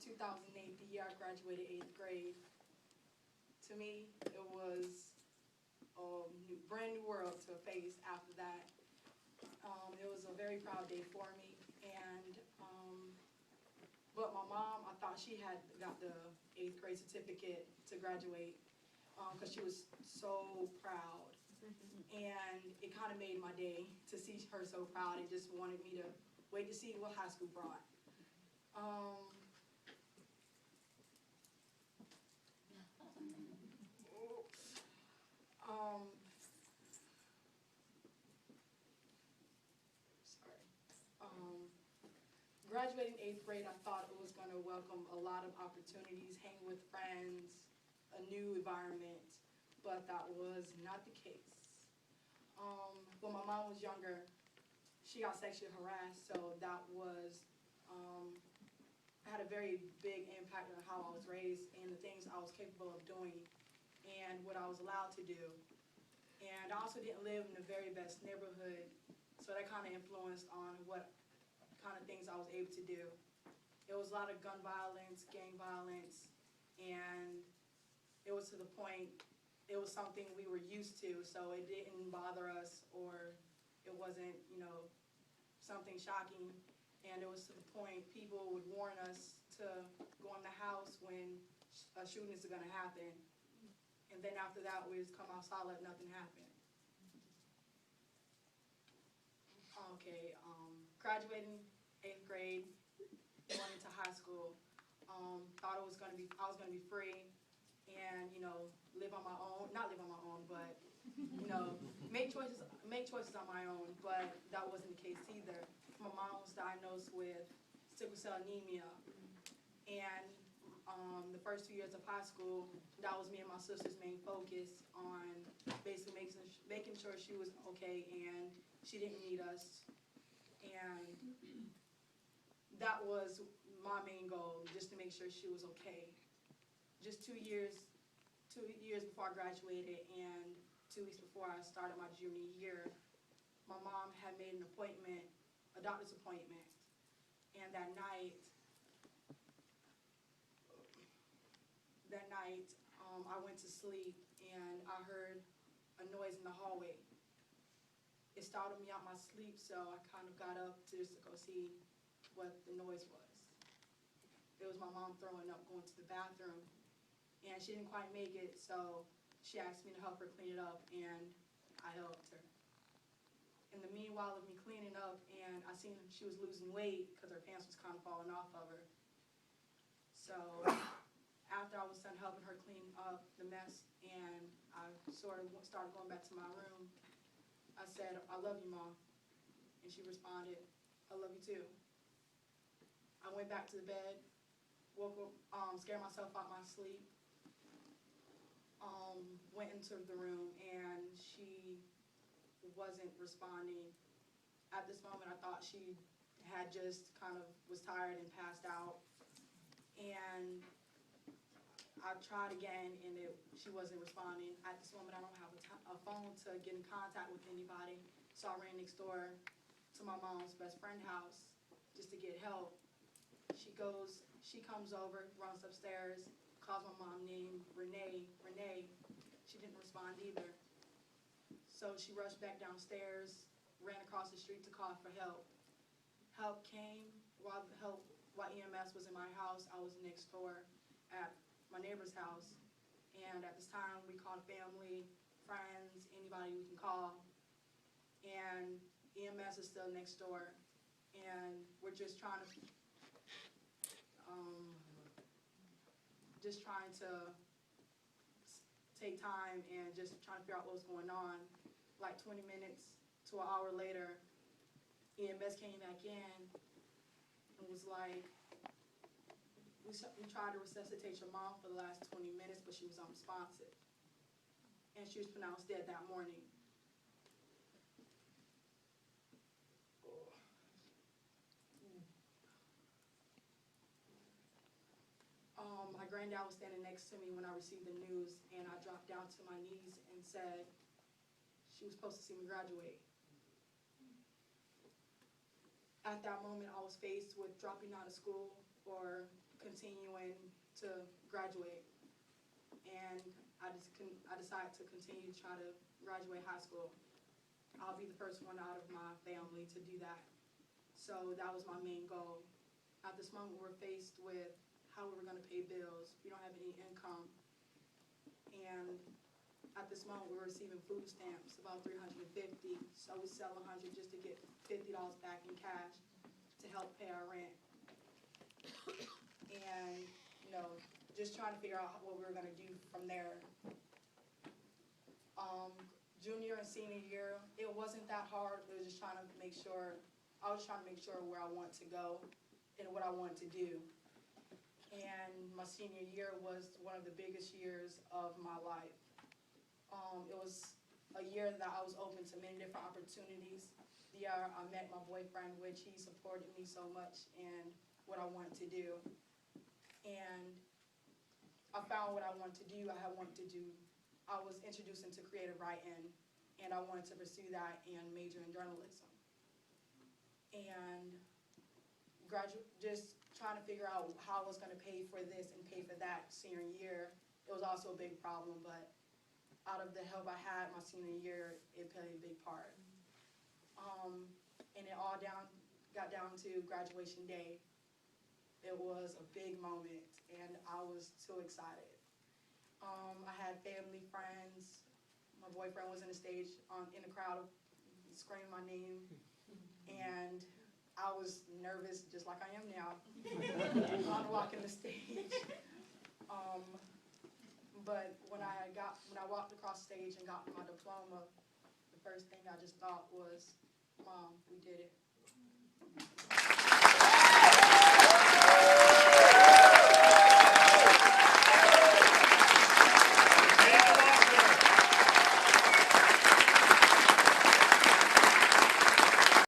2008, the year I graduated 8th grade. To me, it was a brand new world to face after that. It was a very proud day for me, and but my mom, I thought she had got the 8th grade certificate to graduate because she was so proud, and it kind of made my day to see her so proud. It just wanted me to wait to see what high school brought. Sorry. Graduating 8th grade, I thought it was going to welcome a lot of opportunities, hang with friends, a new environment, but that was not the case. When my mom was younger, she got sexually harassed, so that was, had a very big impact on how I was raised and the things I was capable of doing and what I was allowed to do. And I also didn't live in the very best neighborhood, so that kind of influenced on what kind of things I was able to do. It was a lot of gun violence, gang violence, and it was to the point, it was something we were used to, so it didn't bother us, or it wasn't, something shocking. And it was to the point people would warn us to go in the house when a shooting is going to happen. And then after that, we just come outside, let nothing happen. Okay, graduating 8th grade, going into high school, thought I was gonna be free, and live on my own. Not live on my own, but make choices on my own. But that wasn't the case either. My mom was diagnosed with sickle cell anemia, and the first 2 years of high school, that was me and my sister's main focus on basically making sure she was okay and she didn't need us. And that was my main goal, just to make sure she was okay. Just 2 years before I graduated and 2 weeks before I started my junior year, my mom had made an appointment, a doctor's appointment, and that night, I went to sleep and I heard a noise in the hallway. It startled me out my sleep, so I kind of got up just to go see what the noise was. It was my mom throwing up, going to the bathroom, and she didn't quite make it, so she asked me to help her clean it up, and I helped her. In the meanwhile of me cleaning up, and I seen she was losing weight because her pants was kind of falling off of her. So after I was done helping her clean up the mess, and I sort of started going back to my room, I said, "I love you, Mom." And she responded, "I love you too." I went back to the bed, woke up, scared myself out of my sleep, went into the room, and she wasn't responding. At this moment, I thought she had just kind of was tired and passed out. And I tried again, and she wasn't responding. At this moment, I don't have a phone to get in contact with anybody, so I ran next door to my mom's best friend's house just to get help. She comes over, runs upstairs, calls my mom named Renee. She didn't respond either. So she rushed back downstairs, ran across the street to call for help. Help came while EMS was in my house. I was next door at my neighbor's house, and at this time we called family, friends, anybody we can call, and EMS is still next door, and we're just trying to take time and just trying to figure out what was going on. Like 20 minutes to an hour later, EMS came back in and was like, we tried to resuscitate your mom for the last 20 minutes, but she was unresponsive. And she was pronounced dead that morning. My granddad was standing next to me when I received the news, and I dropped down to my knees and said, she was supposed to see me graduate. At that moment, I was faced with dropping out of school or continuing to graduate. And I decided to continue to try to graduate high school. I'll be the first one out of my family to do that. So that was my main goal. At this moment, we're faced with how we're going to pay bills. We don't have any income. And at this moment, we're receiving food stamps, about $350. So we sell $100 just to get $50 back in cash to help pay our rent. And, just trying to figure out what we were going to do from there. Junior and senior year, it wasn't that hard. It was just trying to make sure, I was trying to make sure where I want to go and what I wanted to do. And my senior year was one of the biggest years of my life. It was a year that I was open to many different opportunities. The year I met my boyfriend, which he supported me so much in what I wanted to do. And I found what I wanted to do. I was introduced into creative writing, and I wanted to pursue that and major in journalism. And just trying to figure out how I was going to pay for this and pay for that senior year, it was also a big problem, but out of the help I had my senior year, it played a big part. And it all got down to graduation day. It was a big moment, and I was so excited. I had family, friends. My boyfriend was in the stage, in the crowd, screaming my name, and I was nervous, just like I am now, on walking the stage. But when I walked across stage and got my diploma, the first thing I just thought was, Mom, we did it.